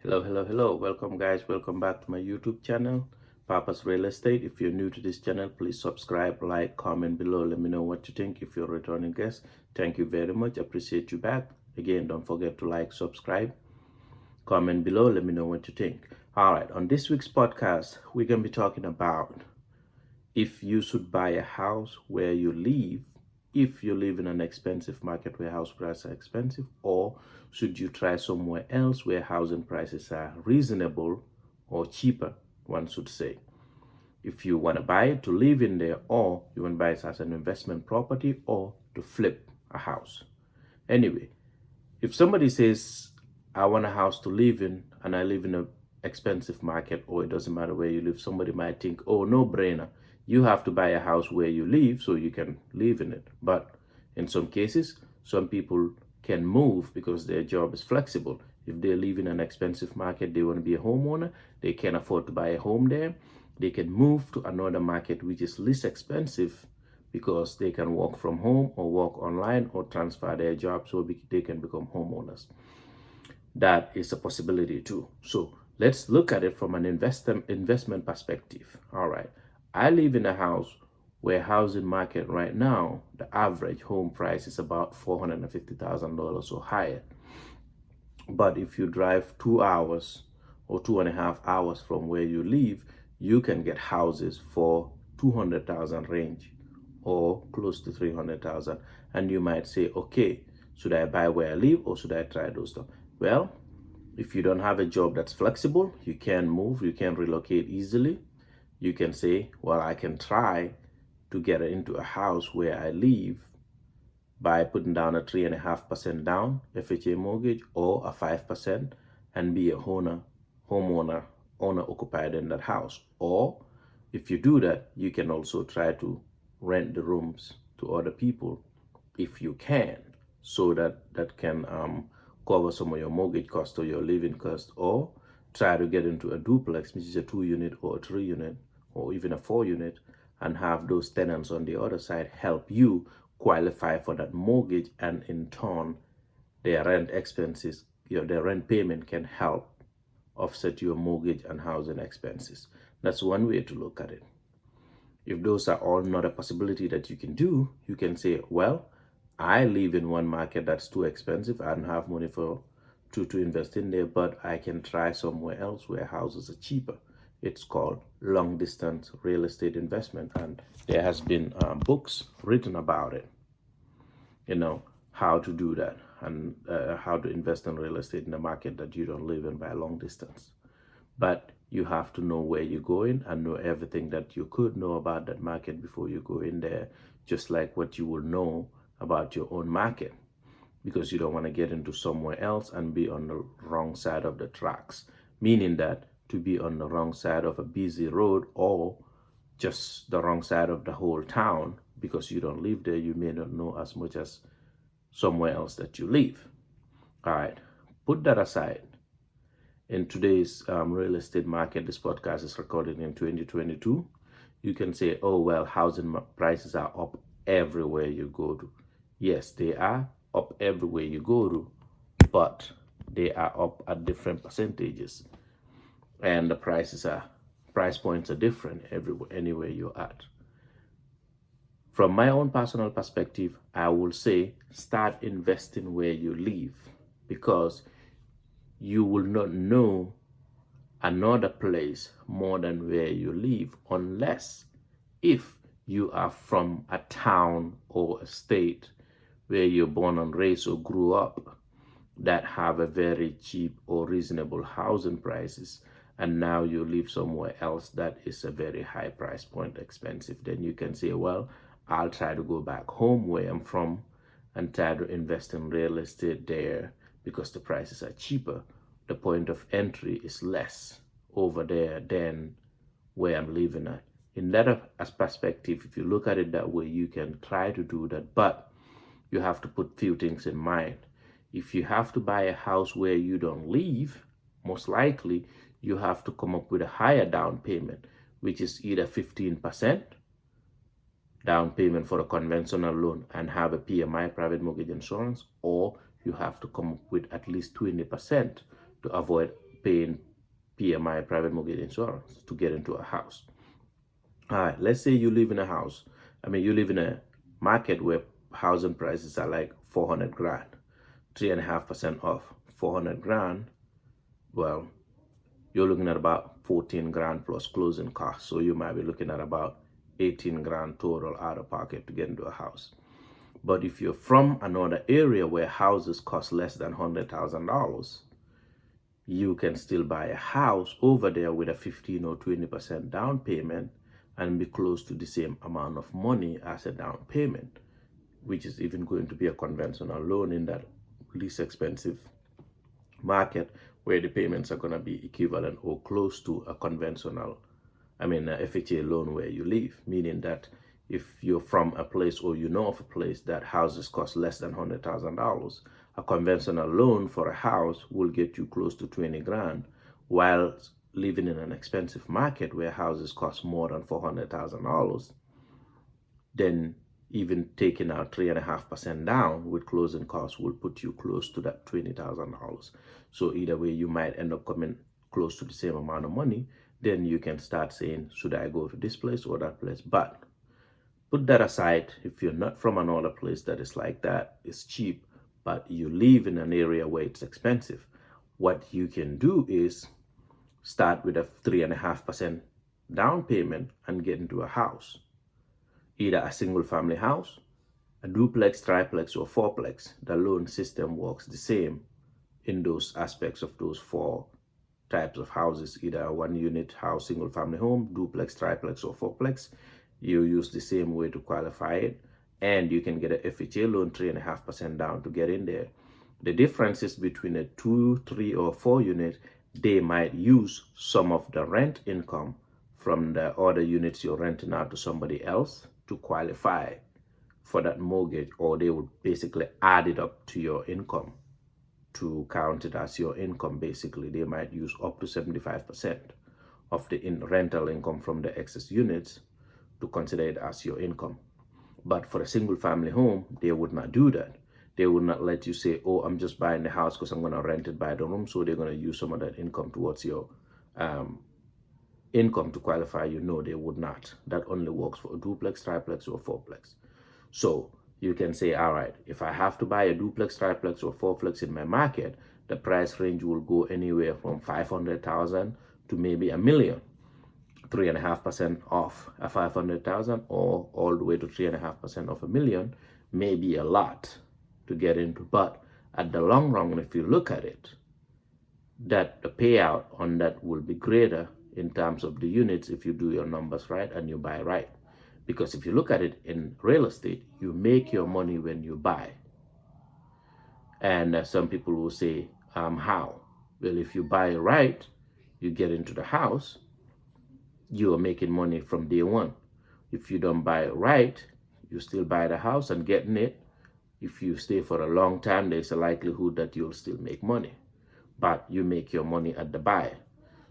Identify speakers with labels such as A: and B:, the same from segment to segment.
A: Hello. Welcome, guys. Welcome back to my YouTube channel, Papa's Real Estate. If you're new to this channel, please subscribe, like, comment below. Let me know what you think. If you're a returning guest, thank you very much. Appreciate you back. Again, don't forget to like, subscribe, comment below. Let me know what you think. All right. On this week's podcast, we're going to be talking about if you should buy a house where you live, if you live in an expensive market where house prices are expensive, or should you try somewhere else where housing prices are reasonable or cheaper, one should say. If you want to buy it to live in there, or you want to buy it as an investment property or to flip a house. Anyway, if somebody says, I want a house to live in and I live in an expensive market, or it doesn't matter where you live, somebody might think, oh, no brainer. You have to buy a house where you live so you can live in it. But in some cases, some people can move because their job is flexible. If they live in an expensive market, they want to be a homeowner, they can afford to buy a home there. They can move to another market which is less expensive because they can work from home or work online or transfer their job so they can become homeowners. That is a possibility too. So let's look at it from an investment perspective. All right. I live in a house where housing market right now, the average home price is about $450,000 or higher. But if you drive 2 hours or 2.5 hours from where you live, you can get houses for 200,000 range or close to 300,000. And you might say, okay, should I buy where I live or should I try those stuff? Well, if you don't have a job that's flexible, you can move, you can relocate easily. You can say, well, I can try to get into a house where I live by putting down a 3.5% down FHA mortgage or a 5% and be a homeowner, owner occupied in that house. Or if you do that, you can also try to rent the rooms to other people if you can, so that can cover some of your mortgage cost or your living cost, or try to get into a duplex, which is a 2-unit or a 3-unit or even a 4-unit, and have those tenants on the other side help you qualify for that mortgage, and in turn their rent expenses, their rent payment can help offset your mortgage and housing expenses. That's one way to look at it. If those are all not a possibility that you can do, you can say, well, I live in one market that's too expensive. I don't have money to invest in there, but I can try somewhere else where houses are cheaper. It's called long distance real estate investment, and there has been books written about it. How to do that, and how to invest in real estate in a market that you don't live in by a long distance. But you have to know where you're going and know everything that you could know about that market before you go in there, just like what you will know about your own market, because you don't want to get into somewhere else and be on the wrong side of the tracks, meaning that to be on the wrong side of a busy road or just the wrong side of the whole town because you don't live there, you may not know as much as somewhere else that you live. All right, put that aside. In today's real estate market, this podcast is recorded in 2022. You can say, oh, well, housing prices are up everywhere you go to. Yes, they are up everywhere you go to, but they are up at different percentages. And the price points are different anywhere you're at. From my own personal perspective, I will say start investing where you live, because you will not know another place more than where you live, unless if you are from a town or a state where you're born and raised or grew up that have a very cheap or reasonable housing prices, and now you live somewhere else that is a very high price point, expensive. Then you can say, well, I'll try to go back home where I'm from and try to invest in real estate there because the prices are cheaper. The point of entry is less over there than where I'm living at. In that as perspective, if you look at it that way, you can try to do that, but you have to put few things in mind. If you have to buy a house where you don't live, most likely you have to come up with a higher down payment, which is either 15% down payment for a conventional loan and have a PMI, private mortgage insurance, or you have to come up with at least 20% to avoid paying PMI, private mortgage insurance, to get into a house. All right, let's say you live in a house. You live in a market where housing prices are like 400 grand, 3.5% off, 400 grand. Well, you're looking at about 14 grand plus closing costs. So you might be looking at about 18 grand total out of pocket to get into a house. But if you're from another area where houses cost less than $100,000, you can still buy a house over there with a 15 or 20% down payment and be close to the same amount of money as a down payment, which is even going to be a conventional loan in that least expensive market, where the payments are going to be equivalent or close to a conventional, a FHA loan where you live, meaning that if you're from a place or you know of a place that houses cost less than $100,000, a conventional loan for a house will get you close to 20 grand, while living in an expensive market where houses cost more than $400,000, then even taking out 3.5% down with closing costs will put you close to that $20,000. So either way, you might end up coming close to the same amount of money. Then you can start saying, should I go to this place or that place? But put that aside. If you're not from another place that is like that, it's cheap, but you live in an area where it's expensive, what you can do is start with a 3.5% down payment and get into a house. Either a single family house, a duplex, triplex, or fourplex. The loan system works the same in those aspects of those four types of houses, either a 1-unit house, single family home, duplex, triplex, or fourplex. You use the same way to qualify it, and you can get a FHA loan 3.5% down to get in there. The differences between a 2, 3, or 4 unit, they might use some of the rent income from the other units you're renting out to somebody else to qualify for that mortgage, or they would basically add it up to your income to count it as your income. Basically, they might use up to 75% of the rental income from the excess units to consider it as your income. But for a single family home, they would not do that. They would not let you say, oh, I'm just buying the house because I'm going to rent it by the room, so they're going to use some of that income towards your income to qualify you. No, they would not. That only works for a duplex, triplex, or fourplex. So you can say, all right, if I have to buy a duplex, triplex, or fourplex in my market, the price range will go anywhere from 500,000 to maybe $1 million. 3.5% off a 500,000, or all the way to 3.5% of $1 million may be a lot to get into. But at the long run, if you look at it, that the payout on that will be greater in terms of the units if you do your numbers right and you buy right. Because if you look at it in real estate, you make your money when you buy. And some people will say, how? Well, if you buy right, you get into the house, you are making money from day one. If you don't buy it right, you still buy the house and getting it. If you stay for a long time, there's a likelihood that you'll still make money, but you make your money at the buy.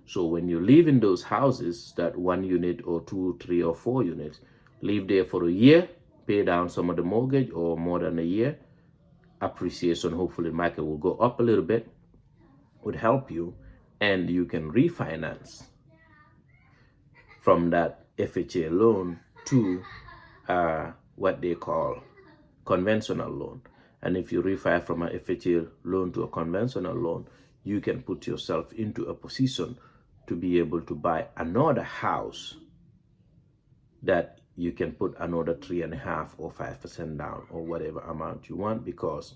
A: So when you live in those houses, that 1 unit or 2, 3, or 4 units, live there for a year, pay down some of the mortgage, or more than a year, appreciation, hopefully the market will go up a little bit, would help you, and you can refinance from that FHA loan to what they call conventional loan. And if you refi from an FHA loan to a conventional loan, you can put yourself into a position to be able to buy another house that you can put another 3.5% or 5% down, or whatever amount you want. Because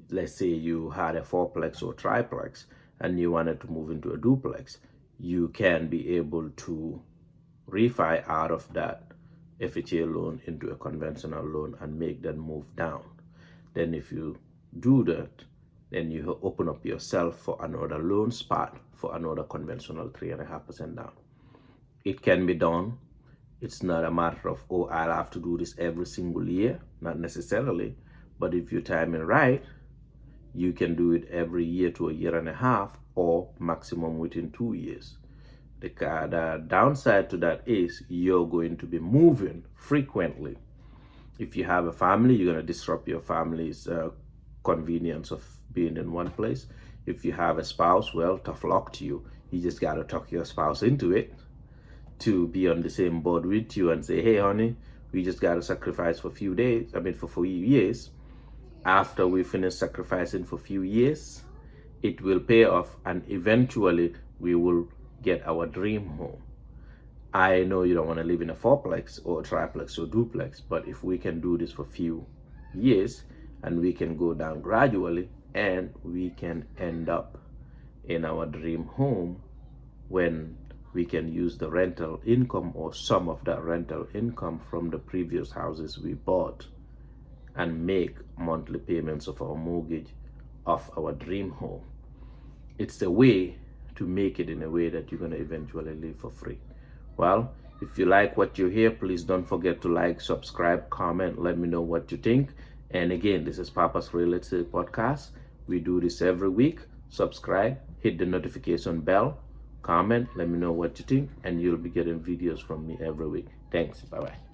A: let's say you had a fourplex or triplex and you wanted to move into a duplex, you can be able to refi out of that FHA loan into a conventional loan and make that move down. Then if you do that, then you open up yourself for another loan spot for another conventional 3.5% down. It can be done. It's not a matter of, oh, I'll have to do this every single year. Not necessarily. But if you time it right, you can do it every year to a year and a half, or maximum within 2 years. The downside to that is you're going to be moving frequently. If you have a family, you're going to disrupt your family's convenience of being in one place. If you have a spouse, well, tough luck to you. You just got to talk your spouse into it to be on the same board with you and say, hey, honey, we just got to sacrifice for a few days, for a few years. After we finish sacrificing for a few years, it will pay off, and eventually we will get our dream home. I know you don't want to live in a fourplex or a triplex or duplex, but if we can do this for a few years and we can go down gradually and we can end up in our dream home when we can use the rental income or some of that rental income from the previous houses we bought and make monthly payments of our mortgage of our dream home. It's a way to make it in a way that you're going to eventually live for free. Well, if you like what you hear, please don't forget to like, subscribe, comment, let me know what you think. And again, this is Papa's Real Estate Podcast. We do this every week. Subscribe, hit the notification bell, comment, let me know what you think, and you'll be getting videos from me every week. Thanks. Bye-bye.